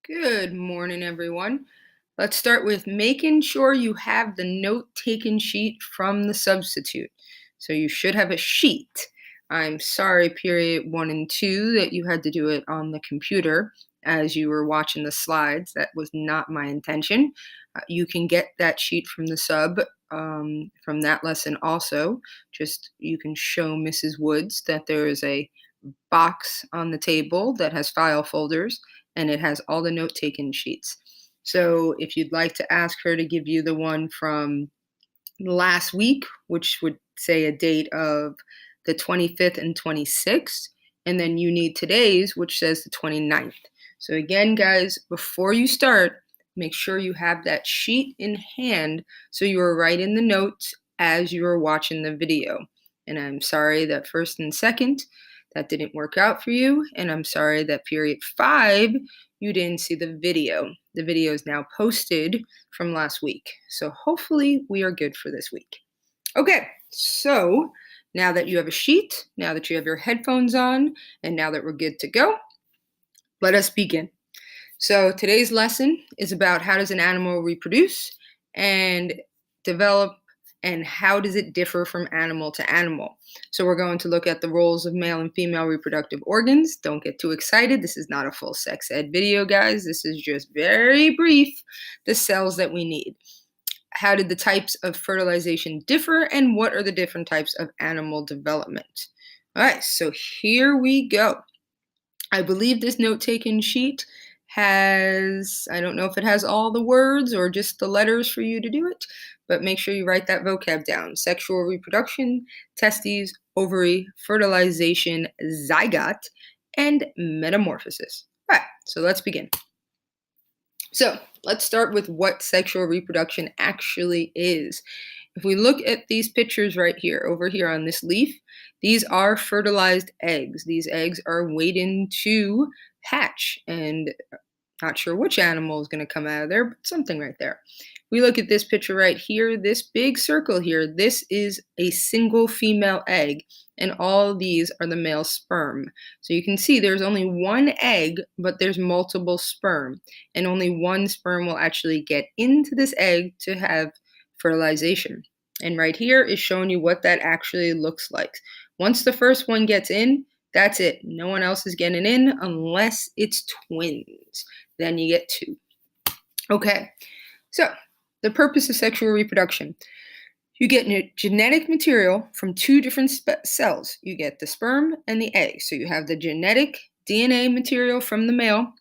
Good morning, everyone. Let's start with making sure you have the note-taken sheet from the substitute. So you should have a sheet. I'm sorry, period 1 and 2, that you had to do it on the computer as you were watching the slides. That was not my intention. You can get that sheet from the sub from that lesson also. Just you can show Mrs. Woods that there is a box on the table that has file folders and it has all the note taken sheets. So if you'd like to ask her to give you the one from last week, which would say a date of the 25th and 26th, and then you need today's, which says the 29th. So again, guys, before you start, make sure you have that sheet in hand so you are writing the notes as you are watching the video. And I'm sorry that first and second, that didn't work out for you. And I'm sorry that period 5, you didn't see the video. The video is now posted from last week. So hopefully we are good for this week. Okay, so now that you have a sheet, now that you have your headphones on, and now that we're good to go, let us begin. So today's lesson is about how does an animal reproduce and develop, and how does it differ from animal to animal. So we're going to look at the roles of male and female reproductive organs. Don't get too excited. This is not a full sex ed video, guys. This is just very brief, the cells that we need. How did the types of fertilization differ, and what are the different types of animal development? All right, so here we go. I believe this note-taking sheet has, I don't know if it has all the words or just the letters for you to do it, but make sure you write that vocab down. Sexual reproduction, testes, ovary, fertilization, zygote, and metamorphosis. All right, so let's begin. So let's start with what sexual reproduction actually is. If we look at these pictures right here, over here on this leaf, these are fertilized eggs. These eggs are waiting to hatch, and not sure which animal is going to come out of there, but something right there. We look at this picture right here, this big circle here, this is a single female egg, and all these are the male sperm. So you can see there's only one egg, but there's multiple sperm, and only one sperm will actually get into this egg to have fertilization. And right here is showing you what that actually looks like. Once the first one gets in, that's it. No one else is getting in unless it's twins. Then you get 2. Okay, so the purpose of sexual reproduction. You get genetic material from 2 different cells. You get the sperm and the egg. So you have the genetic DNA material from the male,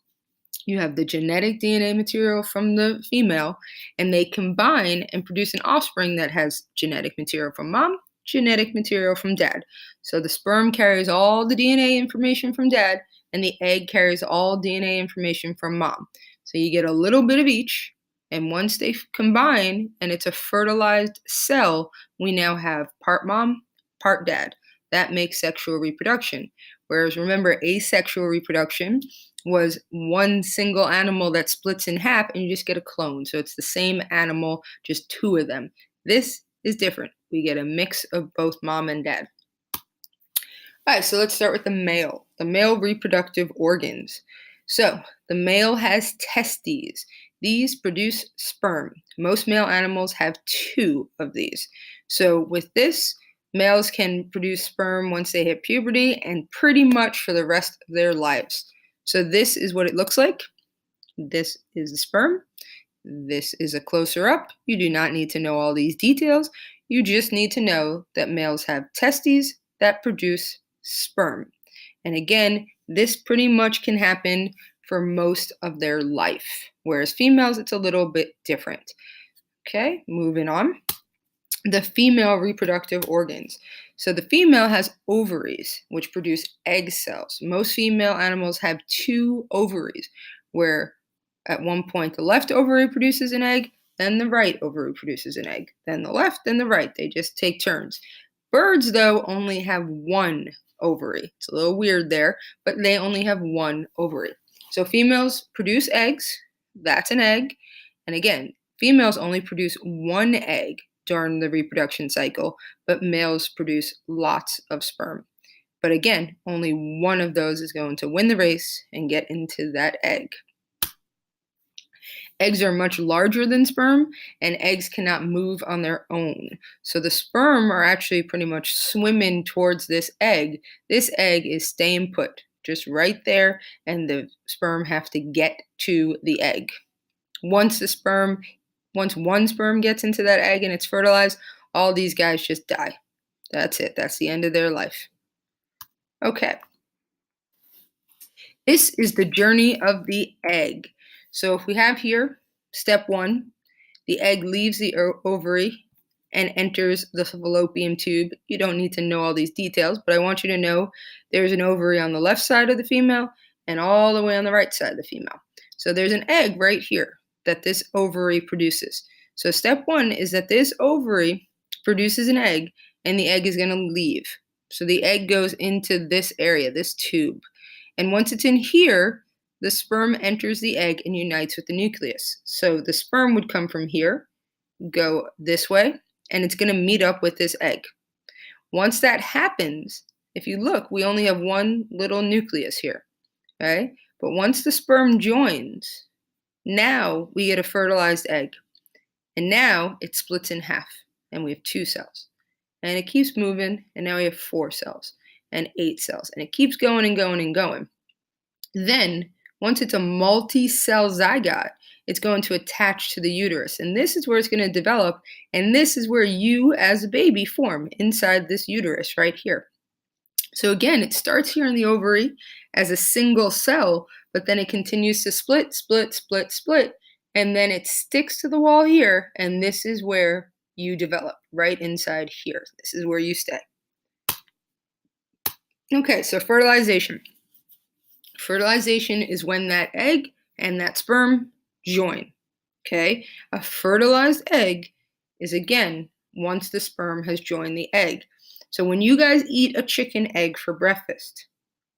you have the genetic DNA material from the female, and they combine and produce an offspring that has genetic material from mom, genetic material from dad. So the sperm carries all the DNA information from dad, and the egg carries all DNA information from mom. So you get a little bit of each, and once they combine and it's a fertilized cell, we now have part mom, part dad. That makes sexual reproduction. Whereas remember, asexual reproduction was one single animal that splits in half and you just get a clone. So it's the same animal, just 2 of them. This is different. We get a mix of both mom and dad. All right, so let's start with the male reproductive organs. So the male has testes. These produce sperm. Most male animals have 2 of these. So with this, males can produce sperm once they hit puberty and pretty much for the rest of their lives. So this is what it looks like. This is the sperm. This is a closer up. You do not need to know all these details. You just need to know that males have testes that produce sperm. And again, this pretty much can happen for most of their life, whereas females, it's a little bit different. Okay, moving on. The female reproductive organs. So the female has ovaries, which produce egg cells. Most female animals have 2 ovaries, where at one point the left ovary produces an egg, then the right ovary produces an egg, then the left, then the right. They just take turns. Birds, though, only have 1 ovary. It's a little weird there, but they only have 1 ovary. So females produce eggs. That's an egg. And again, females only produce 1 egg during the reproduction cycle, but males produce lots of sperm. But again, only one of those is going to win the race and get into that egg. Eggs are much larger than sperm, and eggs cannot move on their own. So the sperm are actually pretty much swimming towards this egg. This egg is staying put, just right there, and the sperm have to get to the egg. Once one sperm gets into that egg and it's fertilized, all these guys just die. That's it. That's the end of their life. Okay. This is the journey of the egg. So if we have here step 1, the egg leaves the ovary and enters the fallopian tube. You don't need to know all these details, but I want you to know there's an ovary on the left side of the female and all the way on the right side of the female. So there's an egg right here that this ovary produces. So step 1 is that this ovary produces an egg, and the egg is going to leave. So the egg goes into this area, this tube. And once it's in here, the sperm enters the egg and unites with the nucleus. So the sperm would come from here, go this way, and it's going to meet up with this egg. Once that happens, if you look, we only have one little nucleus here, okay? But once the sperm joins, now we get a fertilized egg. And now it splits in half, and we have 2 cells. And it keeps moving, and now we have 4 cells and 8 cells. And it keeps going and going and going. Then, once it's a multi-cell zygote, it's going to attach to the uterus. And this is where it's going to develop. And this is where you, as a baby, form inside this uterus right here. So again, it starts here in the ovary as a single cell, but then it continues to split, split, split, split. And then it sticks to the wall here. And this is where you develop, right inside here. This is where you stay. Okay, so fertilization. Fertilization is when that egg and that sperm join. Okay, a fertilized egg is, again, once the sperm has joined the egg. So when you guys eat a chicken egg for breakfast,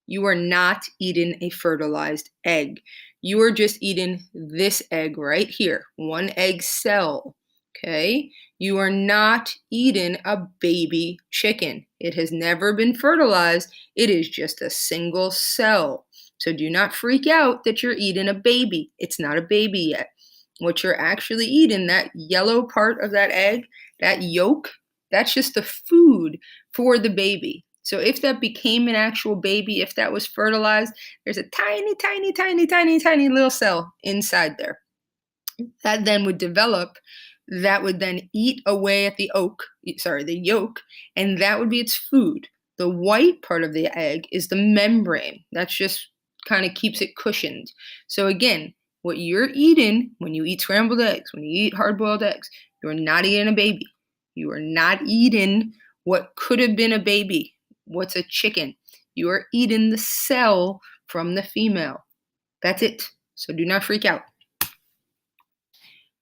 you are not eating a fertilized egg. You are just eating this egg right here, one egg cell. Okay, you are not eating a baby chicken. It has never been fertilized. It is just a single cell. So do not freak out that you're eating a baby. It's not a baby yet. What you're actually eating, that yellow part of that egg, that yolk, that's just the food for the baby. So if that became an actual baby, if that was fertilized, there's a tiny, tiny, tiny, tiny, tiny little cell inside there. That then would develop, that would then eat away at the yolk, and that would be its food. The white part of the egg is the membrane. That's just kind of keeps it cushioned. So again, what you're eating when you eat scrambled eggs, when you eat hard-boiled eggs, you're not eating a baby. You are not eating what could have been a baby. What's a chicken? You are eating the cell from the female. That's it. So do not freak out.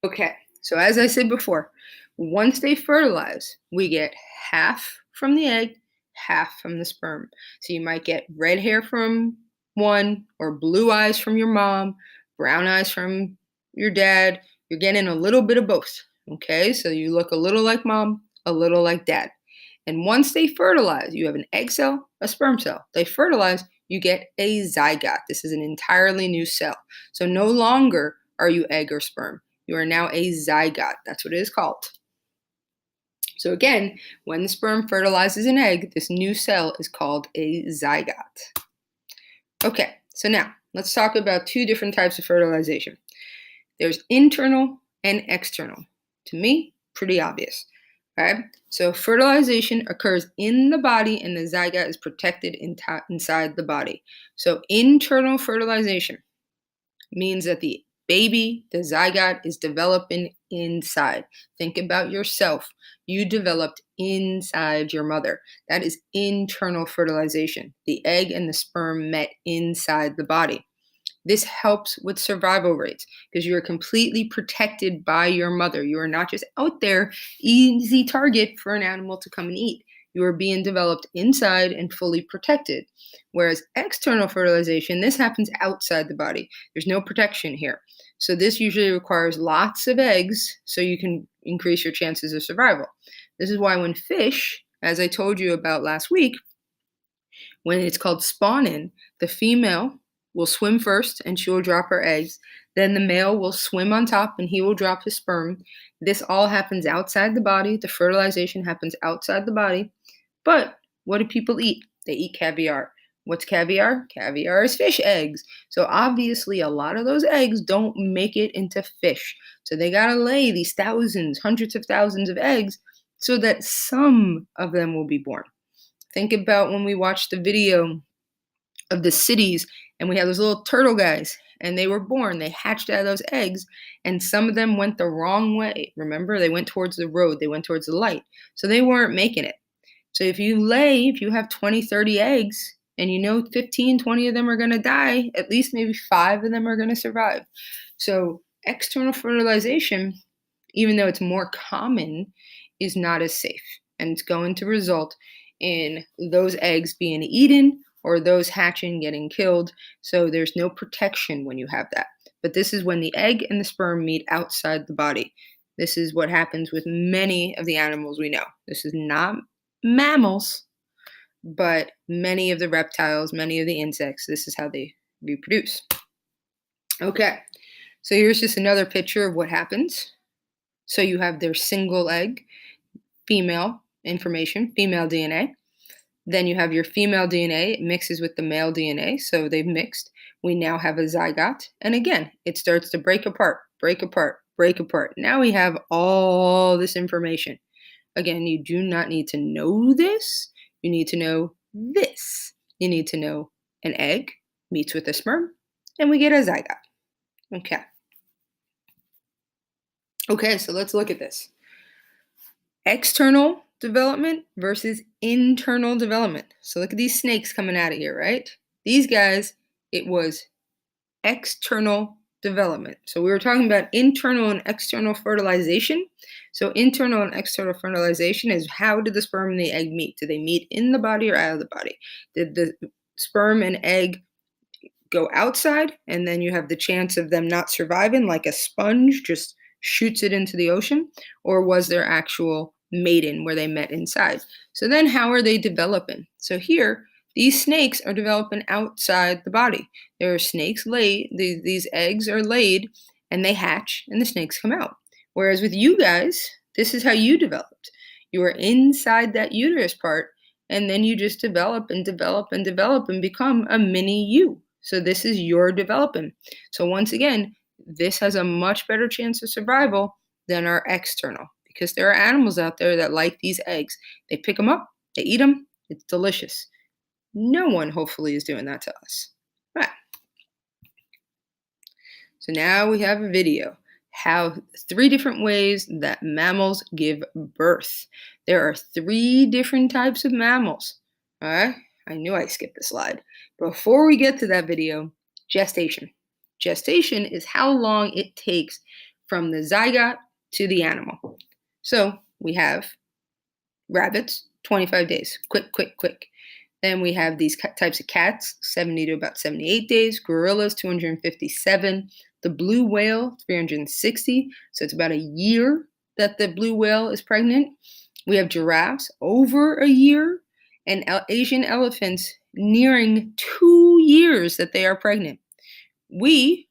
Okay, so as I said before, once they fertilize, we get half from the egg, half from the sperm. So you might get red hair from one, or blue eyes from your mom, brown eyes from your dad. You're getting a little bit of both. Okay, so you look a little like mom, a little like dad. And once they fertilize, you have an egg cell, a sperm cell. They fertilize, you get a zygote. This is an entirely new cell. So no longer are you egg or sperm. You are now a zygote. That's what it is called. So again, when the sperm fertilizes an egg, this new cell is called a zygote. Okay, so now let's talk about 2 different types of fertilization. There's internal and external. To me, pretty obvious. Okay, so fertilization occurs in the body and the zygote is protected inside the body. So internal fertilization means that the baby, the zygote, is developing inside. Think about yourself. You developed inside your mother. That is internal fertilization. The egg and the sperm met inside the body. This helps with survival rates because you are completely protected by your mother. You are not just out there, easy target for an animal to come and eat. You are being developed inside and fully protected. Whereas external fertilization, this happens outside the body. There's no protection here. So this usually requires lots of eggs so you can increase your chances of survival. This is why when fish, as I told you about last week, when it's called spawning, the female will swim first and she will drop her eggs. Then the male will swim on top and he will drop his sperm. This all happens outside the body. The fertilization happens outside the body. But what do people eat? They eat caviar. What's caviar? Caviar is fish eggs. So obviously, a lot of those eggs don't make it into fish. So they got to lay these thousands, hundreds of thousands of eggs so that some of them will be born. Think about when we watched the video of the cities and we had those little turtle guys and they were born. They hatched out of those eggs and some of them went the wrong way. Remember, they went towards the road, they went towards the light. So they weren't making it. So if you have 20, 30 eggs and you know 15, 20 of them are going to die, at least maybe 5 of them are going to survive. So external fertilization, even though it's more common, is not as safe. And it's going to result in those eggs being eaten or those hatching getting killed. So there's no protection when you have that. But this is when the egg and the sperm meet outside the body. This is what happens with many of the animals we know. This is not mammals, but many of the reptiles, many of the insects, this is how they reproduce. Okay, so here's just another picture of what happens. So you have their single egg, female information, female DNA. Then you have your female DNA, it mixes with the male DNA, so they've mixed. We now have a zygote, and again, it starts to break apart, break apart, break apart. Now we have all this information. Again, you do not need to know this. You need to know this. You need to know an egg meets with a sperm, and we get a zygote. Okay. Okay, so let's look at this. External development versus internal development. So look at these snakes coming out of here, right? These guys, it was external development. So we were talking about internal and external fertilization. So internal and external fertilization is how did the sperm and the egg meet? Do they meet in the body or out of the body? Did the sperm and egg go outside and then you have the chance of them not surviving like a sponge just shoots it into the ocean? Or was there actual mating where they met inside? So then how are they developing? So here, these snakes are developing outside the body. There are snakes laid, these eggs are laid and they hatch and the snakes come out. Whereas with you guys, this is how you developed. You were inside that uterus part and then you just develop and develop and develop and become a mini you. So this is your developing. So once again, this has a much better chance of survival than our external because there are animals out there that like these eggs. They pick them up, they eat them, it's delicious. No one, hopefully, is doing that to us. Right. So now we have a video. How 3 different ways that mammals give birth. There are 3 different types of mammals. All right. I knew I skipped the slide. Before we get to that video, gestation. Gestation is how long it takes from the zygote to the animal. So we have rabbits, 25 days. Quick, quick, quick. Then we have these types of cats, 70 to about 78 days. Gorillas, 257. The blue whale, 360. So it's about a year that the blue whale is pregnant. We have giraffes, over a year. And Asian elephants, nearing 2 years that they are pregnant. We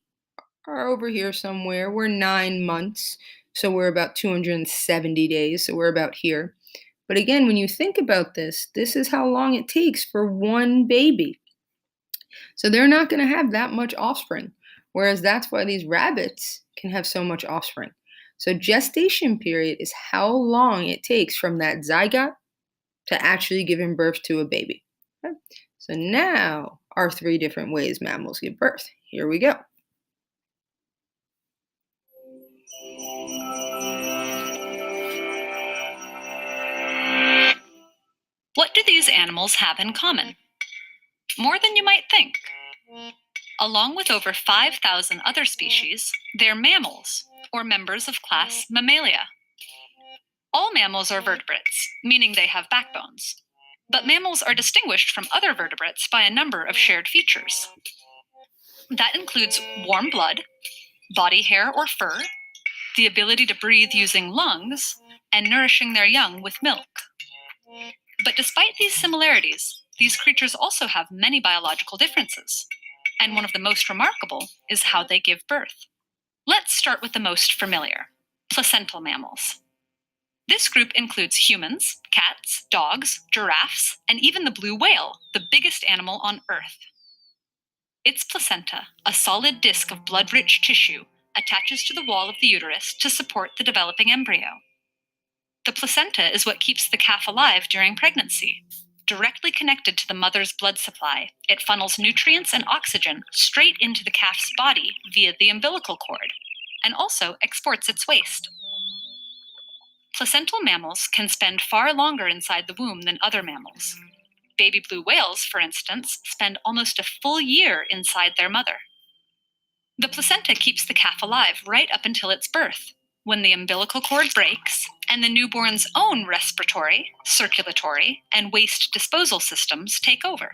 are over here somewhere. We're 9 months. So we're about 270 days. So we're about here. But again, when you think about this, this is how long it takes for one baby. So they're not going to have that much offspring. Whereas that's why these rabbits can have so much offspring. So gestation period is how long it takes from that zygote to actually giving birth to a baby. Okay? So now our 3 different ways mammals give birth. Here we go. What do these animals have in common? More than you might think. Along with over 5,000 other species, they're mammals, or members of class Mammalia. All mammals are vertebrates, meaning they have backbones. But mammals are distinguished from other vertebrates by a number of shared features. That includes warm blood, body hair or fur, the ability to breathe using lungs, and nourishing their young with milk. But despite these similarities, these creatures also have many biological differences. And one of the most remarkable is how they give birth. Let's start with the most familiar, placental mammals. This group includes humans, cats, dogs, giraffes, and even the blue whale, the biggest animal on Earth. Its placenta, a solid disc of blood-rich tissue, attaches to the wall of the uterus to support the developing embryo. The placenta is what keeps the calf alive during pregnancy. Directly connected to the mother's blood supply, it funnels nutrients and oxygen straight into the calf's body via the umbilical cord, and also exports its waste. Placental mammals can spend far longer inside the womb than other mammals. Baby blue whales, for instance, spend almost a full year inside their mother. The placenta keeps the calf alive right up until its birth, when the umbilical cord breaks and the newborn's own respiratory, circulatory, and waste disposal systems take over.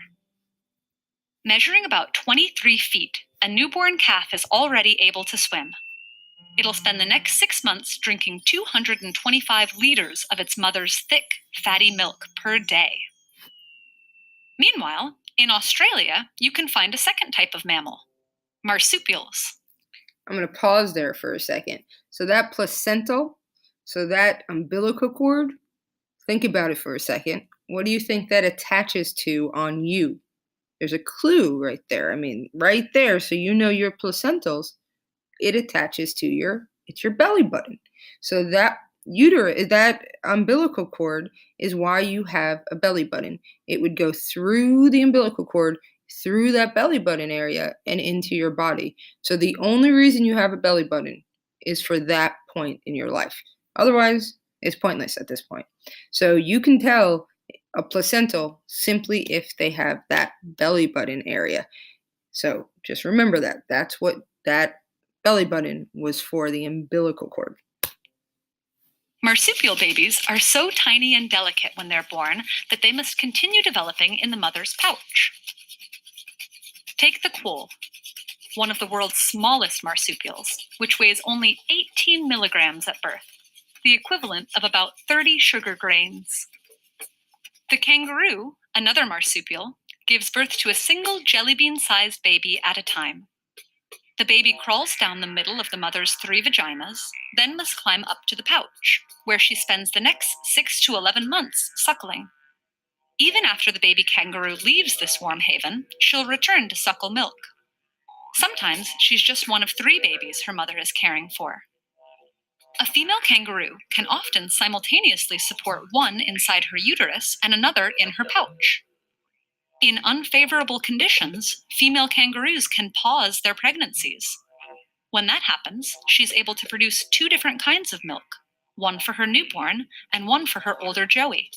Measuring about 23 feet, a newborn calf is already able to swim. It'll spend the next 6 months drinking 225 liters of its mother's thick, fatty milk per day. Meanwhile, in Australia, you can find a second type of mammal, marsupials. I'm going to pause there for a second. So that placental, so that umbilical cord, think about it for a second. What do you think that attaches to on you? There's a clue right there. I mean, right there, so you know your placentals, it attaches to it's your belly button. So that that umbilical cord is why you have a belly button. It would go through the umbilical cord, through that belly button area, and into your body. So the only reason you have a belly button is for that point in your life. Otherwise, it's pointless at this point. So you can tell a placental simply if they have that belly button area. So just remember that. That's what that belly button was for, the umbilical cord. Marsupial babies are so tiny and delicate when they're born that they must continue developing in the mother's pouch. Take the quoll, one of the world's smallest marsupials, which weighs only 18 milligrams at birth, the equivalent of about 30 sugar grains. The kangaroo, another marsupial, gives birth to a single jelly bean-sized baby at a time. The baby crawls down the middle of the mother's 3 vaginas, then must climb up to the pouch, where she spends the next 6 to 11 months suckling. Even after the baby kangaroo leaves this warm haven, she'll return to suckle milk. Sometimes she's just one of 3 babies her mother is caring for. A female kangaroo can often simultaneously support one inside her uterus and another in her pouch. In unfavorable conditions, female kangaroos can pause their pregnancies. When that happens, she's able to produce 2 different kinds of milk, one for her newborn and one for her older joey.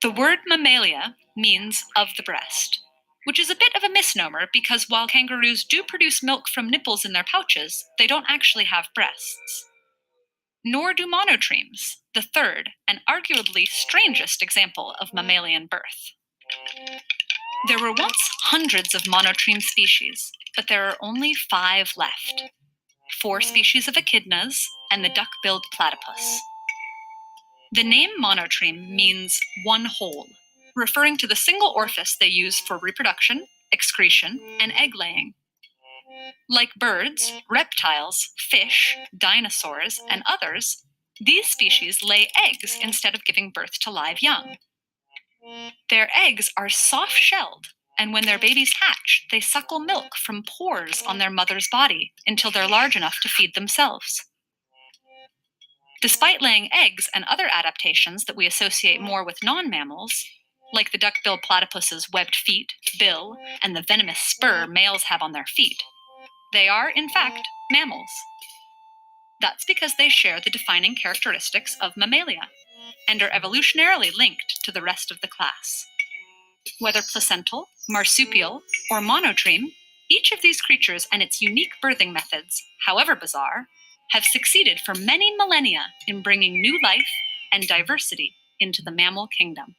The word mammalia means of the breast, which is a bit of a misnomer because while kangaroos do produce milk from nipples in their pouches, they don't actually have breasts. Nor do monotremes, the third and arguably strangest example of mammalian birth. There were once hundreds of monotreme species, but there are only 5 left. 4 species of echidnas and the duck-billed platypus. The name monotreme means one whole, referring to the single orifice they use for reproduction, excretion, and egg-laying. Like birds, reptiles, fish, dinosaurs, and others, these species lay eggs instead of giving birth to live young. Their eggs are soft-shelled, and when their babies hatch, they suckle milk from pores on their mother's body until they're large enough to feed themselves. Despite laying eggs and other adaptations that we associate more with non-mammals, like the duck-billed platypus's webbed feet, bill, and the venomous spur males have on their feet, they are, in fact, mammals. That's because they share the defining characteristics of mammalia and are evolutionarily linked to the rest of the class. Whether placental, marsupial, or monotreme, each of these creatures and its unique birthing methods, however bizarre, have succeeded for many millennia in bringing new life and diversity into the mammal kingdom.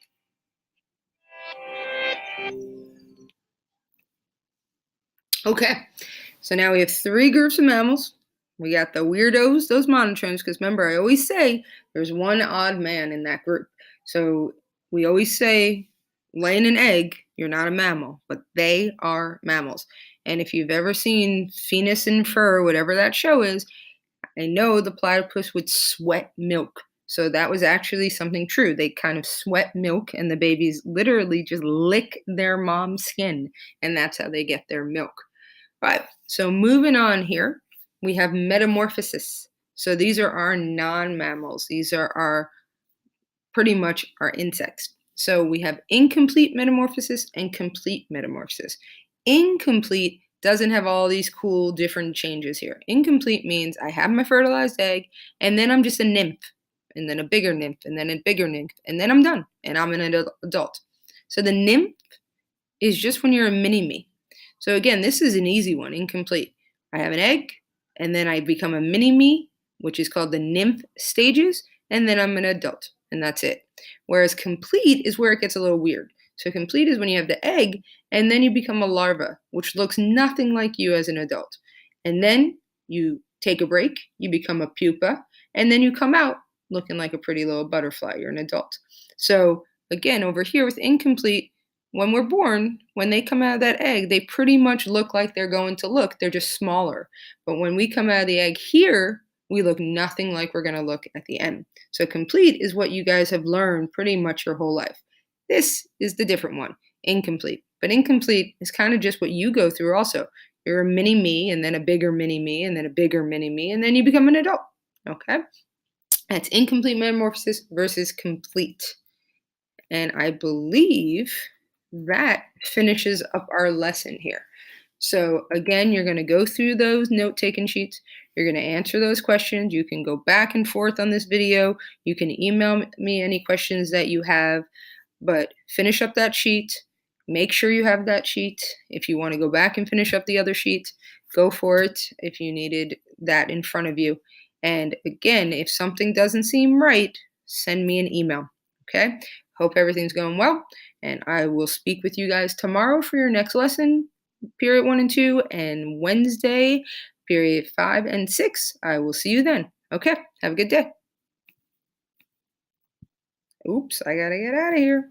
Okay, so now we have 3 groups of mammals. We got the weirdos, those monotremes, because remember, I always say there's one odd man in that group. So we always say laying an egg, you're not a mammal, but they are mammals. And if you've ever seen Phineas and Ferb, whatever that show is, I know the platypus would sweat milk. So that was actually something true. They kind of sweat milk, and the babies literally just lick their mom's skin, and that's how they get their milk. Right. So moving on here, we have metamorphosis. So these are our non-mammals. These are our pretty much our insects. So we have incomplete metamorphosis and complete metamorphosis. Incomplete doesn't have all these cool different changes here. Incomplete means I have my fertilized egg and then I'm just a nymph and then a bigger nymph and then a bigger nymph and then I'm done and I'm an adult. So the nymph is just when you're a mini me. So again, this is an easy one, incomplete. I have an egg, and then I become a mini me, which is called the nymph stages, and then I'm an adult, and that's it. Whereas complete is where it gets a little weird. So complete is when you have the egg, and then you become a larva, which looks nothing like you as an adult. And then you take a break, you become a pupa, and then you come out looking like a pretty little butterfly. You're an adult. So again, over here with incomplete, when we're born, when they come out of that egg, they pretty much look like they're going to look. They're just smaller. But when we come out of the egg here, we look nothing like we're going to look at the end. So complete is what you guys have learned pretty much your whole life. This is the different one, incomplete. But incomplete is kind of just what you go through also. You're a mini me, and then a bigger mini me, and then a bigger mini me, and then you become an adult. Okay? That's incomplete metamorphosis versus complete. And I believe that finishes up our lesson here. So again, you're going to go through those note-taking sheets. You're going to answer those questions. You can go back and forth on this video. You can email me any questions that you have, but finish up that sheet. Make sure you have that sheet. If you want to go back and finish up the other sheet, go for it if you needed that in front of you. And again, if something doesn't seem right, send me an email. Okay? Hope everything's going well. And I will speak with you guys tomorrow for your next lesson, period 1 and 2, and Wednesday, period 5 and 6. I will see you then. Okay, have a good day. Oops, I gotta get out of here.